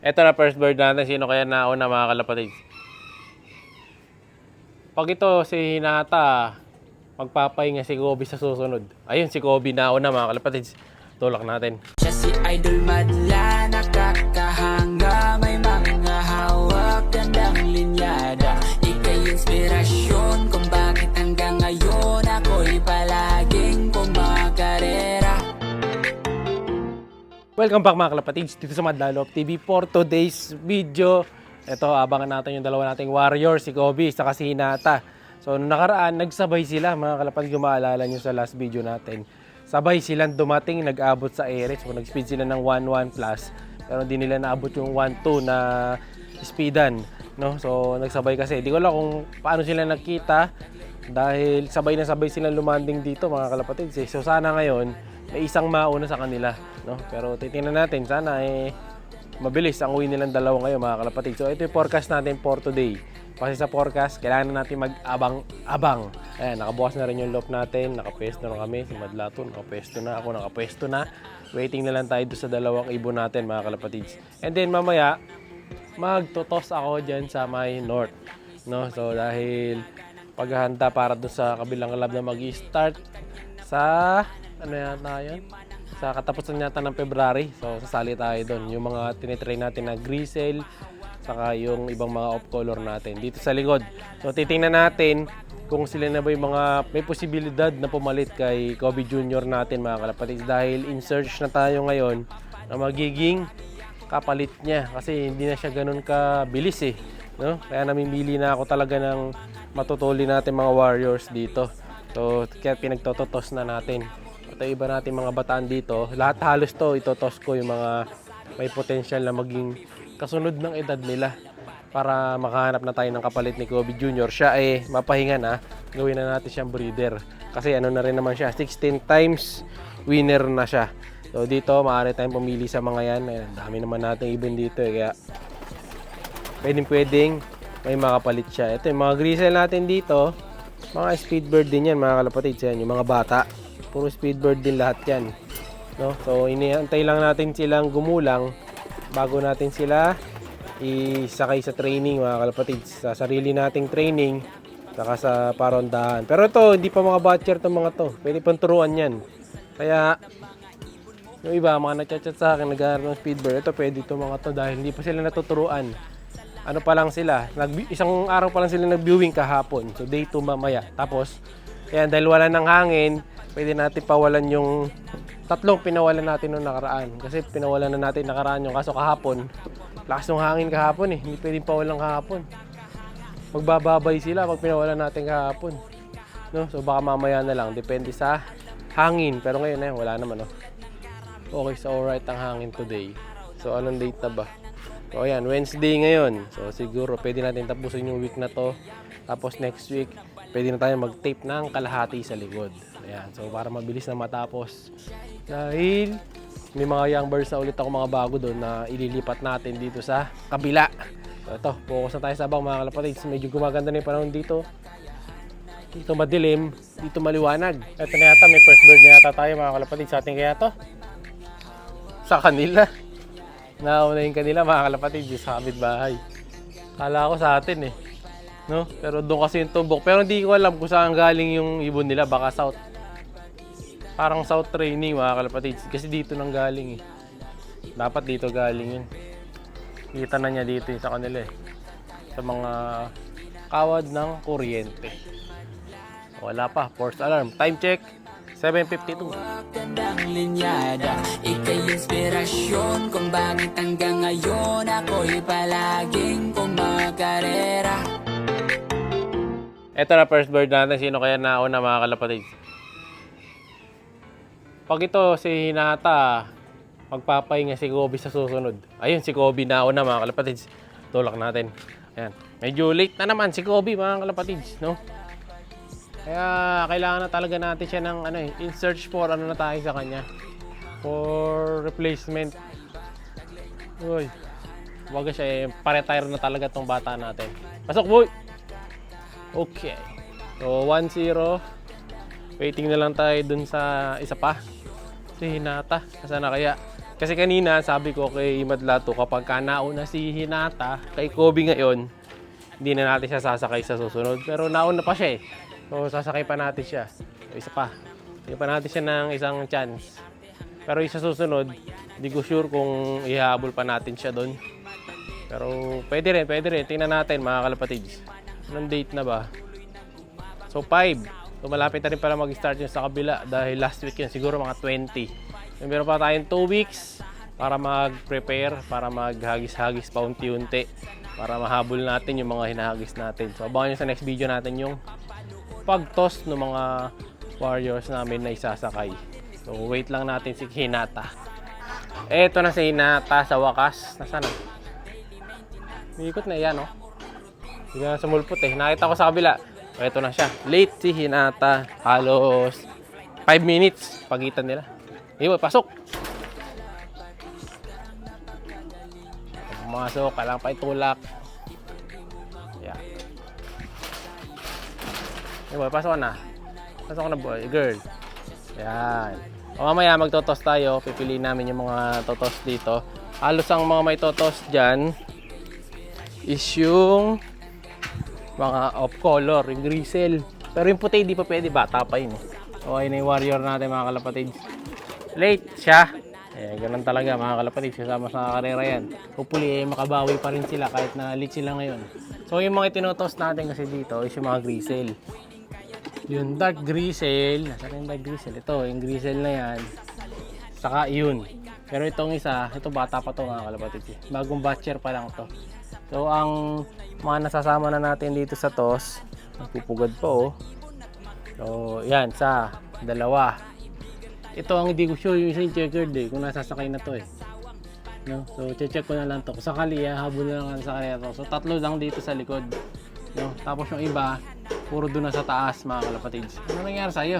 Eto na first bird natin. Sino kaya nauna mga kalapatids? Pag ito si Hinata, magpapahinga si Kobe sa susunod. Ayun, si Kobe nauna mga kalapatids. Tulak natin. Siya si Idol Madla, nakakahanga, may mga hawak, gandang linyada. Ika'y inspirasyon kung bakit hanggang ngayon ako'y palaging kumakarera. Welcome back mga kalapatids dito sa Madla Love TV for today's video. Ito, abangan natin yung dalawa nating warrior, si Kobe saka si Hinata. So, nung nakaraan, nagsabay sila mga kalapatids, kung maalala nyo sa last video natin. Sabay silang dumating, nag-abot sa Ares. So, nag-speed sila ng 1-1 plus. Pero hindi nila naabot yung 1-2 na speedan. No? So, nagsabay kasi. Di ko alam kung paano sila nagkita. Dahil sabay na sabay silang lumanding dito mga kalapatids. So, sana ngayon, may isang mauna sa kanila. No? Pero titingnan natin, sana mabilis ang uwi nilang dalawa ngayon mga kalapatids. So, ito yung forecast natin for today. Kasi sa forecast, kailangan natin mag-abang-abang. Ayan, nakabukas na rin yung loop natin. Nakapwesto na kami. Si Madlato, nakapwesto na. Ako nakapwesto na. Waiting na lang tayo doon sa dalawang ibon natin, mga kalapatids. And then, mamaya, magtotos ako dyan sa may north. No? So, dahil paghahanda para doon sa kabilang lab na mag-start sa, ano yata yun? Sa katapusan yata ng February. So, sasali tayo doon. Yung mga tinitrain natin na grisel, saka yung ibang mga off-color natin dito sa likod. So titingnan natin kung sila na ba yung mga may posibilidad na pumalit kay Kobe Jr. natin mga kalapatids, dahil in search na tayo ngayon na magiging kapalit niya kasi hindi na siya ganun kabilis no? Kaya namimili na ako talaga ng matutuli natin mga warriors dito. So kaya pinagtototos na natin. Ito iba natin mga bataan dito. Lahat halos to itotos ko yung mga may potential na maging kasunod ng edad nila para makahanap na tayo ng kapalit ni Kobe Jr. Siya mapahinga na, gawin na natin siyang breeder. Kasi ano na rin naman siya, 16 times winner na siya. So dito, maaari tayong pumili sa mga yan. Ang dami naman natin ibon dito kaya pwedeng may makapalit siya. Ito yung mga grisel natin dito, mga speedbird din yan mga kalapatids. Yan, yung mga bata, puro speedbird din lahat yan. No? So iniantay lang natin silang gumulang bago natin sila isakay sa training mga kalapatids, sa sarili nating training saka sa parondahan. Pero ito, hindi pa mga batcher itong mga to, pwede pang turuan yan. Kaya yung iba, mga nagchat-chat sa akin, nag-aaral ng speedbird, ito pwede itong mga to dahil hindi pa sila natuturuan. Ano pa lang sila, isang araw pa lang sila nag-viewing kahapon, so day 2 mamaya. Tapos, yan, dahil wala ng hangin, pwede natin pawalan yung tatlong pinawalan natin noong nakaraan. Kasi pinawalan na natin nakaraan yung kaso kahapon. Lakas ng hangin kahapon hindi pwedeng pawalan kahapon. Magbababay sila pag pinawalan natin kahapon. No? So baka mamaya na lang, depende sa hangin. Pero ngayon wala naman Okay, so alright ang hangin today. So anong date na ba? So ayan, Wednesday ngayon. So siguro pwede natin tapusin yung week na to. Tapos next week, pwede na tayo mag-tape ng kalahati sa likod. Ayan, so para mabilis na matapos. Dahil may mga young birds na ulit ako mga bago doon na ililipat natin dito sa kabila. So ito, focus na tayo sa abang mga kalapatids. Medyo gumaganda na yung panahon dito. Dito madilim, dito maliwanag. Ito na yata, may first bird na yata tayo mga kalapatids. Sa atin kaya to? Sa kanila. Nauna yung kanila mga kalapatids sa kapitbahay. Kala ko sa atin no? Pero doon kasi yung tumbok. Pero hindi ko alam kung saan galing yung ibon nila. Baka south. Parang south training mga kalapatids. Kasi dito nang galing Dapat dito galing yun. Kita na niya dito sa kanila sa mga kawad ng kuryente. Wala pa. Force alarm. Time check. 7:52. Gandang linyada, ika'y inspirasyon kung bakit hanggang ngayon ako'y palaging kumakarera. Ito na first bird natin. Sino kaya nauna mga kalapatids? Pag ito si Hinata, magpapahinga si Kobe sa susunod. Ayun, si Kobe nauna mga kalapatids. Tulak natin. Ayan. Medyo late na naman si Kobe mga kalapatids, no? Kaya kailangan na talaga natin siya ng in search for na tayo sa kanya. For replacement. Uy. Wag siya pa-retire na talaga tong bata natin. Pasok boy. Okay. So 1-0. Waiting na lang tayo dun sa isa pa. Si Hinata. Nasaan na kaya? Kasi kanina sabi ko kay Madlato, kapag ka nauna si Hinata, kay Kobe ngayon, hindi na natin siya sasakay sa susunod. Pero nauna pa siya eh. So sasakay pa natin siya. So, isa pa. Bigyan pa natin siya ng isang chance. Pero isa susunod, hindi ko sure kung ihahabol pa natin siya doon. Pero pwede rin. Tingnan natin mga kalapatids. Anong date na ba? So 5. So malapit na rin pala mag-start yun sa kabila dahil last week yun, siguro mga 20. So, meron pa tayong 2 weeks para mag-prepare, para maghagis-hagis pa unti-unti, para mahabol natin yung mga hinahagis natin. So abangan nyo sa next video natin yung pag-toss ng mga warriors namin na isasakay. So wait lang natin si Hinata. Eto na si Hinata sa wakas. Nasaan na? Umiikot na yan, oh. Hindi na sumulpot eh. Nakita ko sa kabila. Eto na siya. Late si Hinata. Halos 5 minutes pagitan nila. Iwo, pasok! Pumasok, kailangan pa itulak. Yeah. Iwo, pasok na. Pasok na boy, girl. Yan. O mamaya magtotos tayo. Pipiliin namin yung mga totos dito. Halos ang mga may totos dyan is yung mga off color, yung grisel. Pero yung puti di pa pwede, bata pa yun. O ayun na yung warrior natin mga kalapatids. Late siya. Eh, ganun talaga mga kalapatids, kasama sa karera yan. Hopefully makabawi pa rin sila kahit na late sila ngayon. So yung mga tinotos natin kasi dito is yung mga grisel. Yung dark grisel, nasaan yung dark grisel? Ito, yung grisel na yan. Saka yun. Pero itong isa, ito bata pa to mga kalapatids. Bagong batcher pa lang to. So ang mga nasasama na natin dito sa toss, nagpupugad pa oh. So yan, sa dalawa. Ito ang hindi ko sure yung isa yung checkered eh, kung nasasakay na to eh. No? So check ko na lang to. Kung sakali, habol na lang sa kanya to. So 3 lang dito sa likod. No? Tapos yung iba, puro doon na sa taas mga kalapatids. Ano nangyari sa'yo?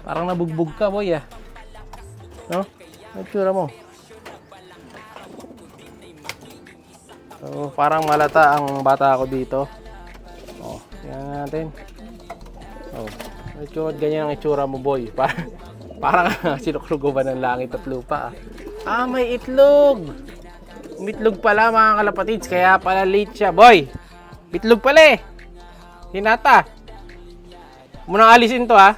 Parang nabugbog ka boy ah. No? Ano tsura mo? So parang malata ang bata ako dito. Oh, tingnan natin. Oh, ganyan ang itsura mo boy. Parang sinukluguban ng langit at lupa. Ah, may itlog. Itlog pala mga kalapatids. Kaya pala late siya. Boy, itlog pala eh. Hinata. Munang alisin to ha.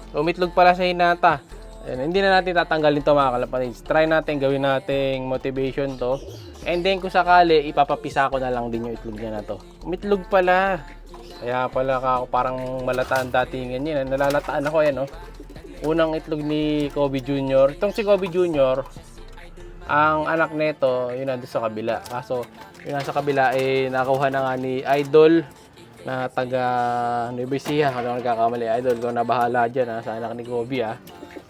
So, itlog pala sa Hinata. Ayan, hindi na natin tatanggalin to mga kalapatids. Try natin, gawin nating motivation to. And then kung sakali, ipapapisa ko na lang din yung itlog niya na to. Itlog pala. Kaya pala ako parang malataan datingan yun. Nalalataan ako yan oh. Unang itlog ni Kobe Jr. Itong si Kobe Jr. Ang anak nito, yun nandun sa kabila. Kaso, yun nasa kabila, eh, nakuha na nga ni Idol na taga Nueva Ecija. Kung ako nagkakamali, Idol, kung nabahala dyan sa anak ni Kobe.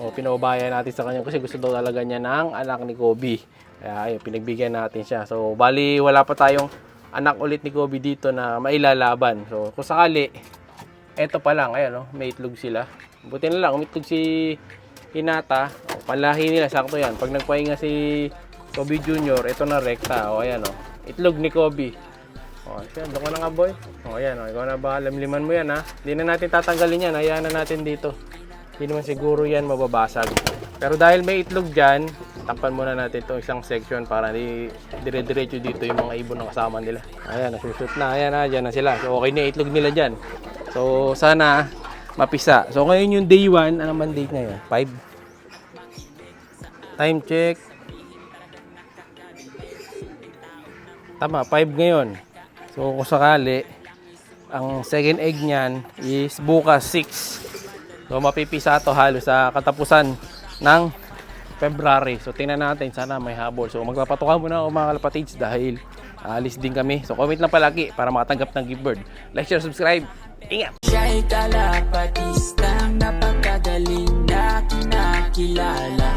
O, pinaubayan natin sa kanya kasi gusto daw talaga niya ng anak ni Kobe. Kaya, ayun, pinagbigyan natin siya. So, bali, wala pa tayong anak ulit ni Kobe dito na mailalaban. So, kung sakali, eto pa lang, ayan, oh, may itlog sila. Buti na lang, umitlog si Hinata. O, palahi nila, sakto yan. Pag nagpahinga si Kobe Jr., ito na rekta. O, ayan, o. Itlog ni Kobe. O, siya, doon ko na nga, boy. O, ayan, o. Ikaw na ba, limliman mo yan, ha. Hindi na natin tatanggalin yan. Hayaan na natin dito. Hindi naman siguro yan mababasag. Pero dahil may itlog dyan, takpan muna natin itong isang section para di dire-diretso dito yung mga ibon na kasama nila. Ayan, nasushoot na. Ayan na, dyan na sila. So, okay na itlog nila dyan. So, sana mapisa. So, ngayon yung day 1. Ano man date ngayon? 5. Time check. Tama, 5 ngayon. So, kung sakali, ang second egg niyan is bukas 6. So, mapipisa to halos sa katapusan ng February. So, tingnan natin. Sana may habol. So, magpapatukan muna ako mga kalapatids dahil alis din kami. So, comment lang palagi para makatanggap ng gift bird. Like, share, subscribe. Ingat! Siya'y kalapatistang napakagaling na kinakilala.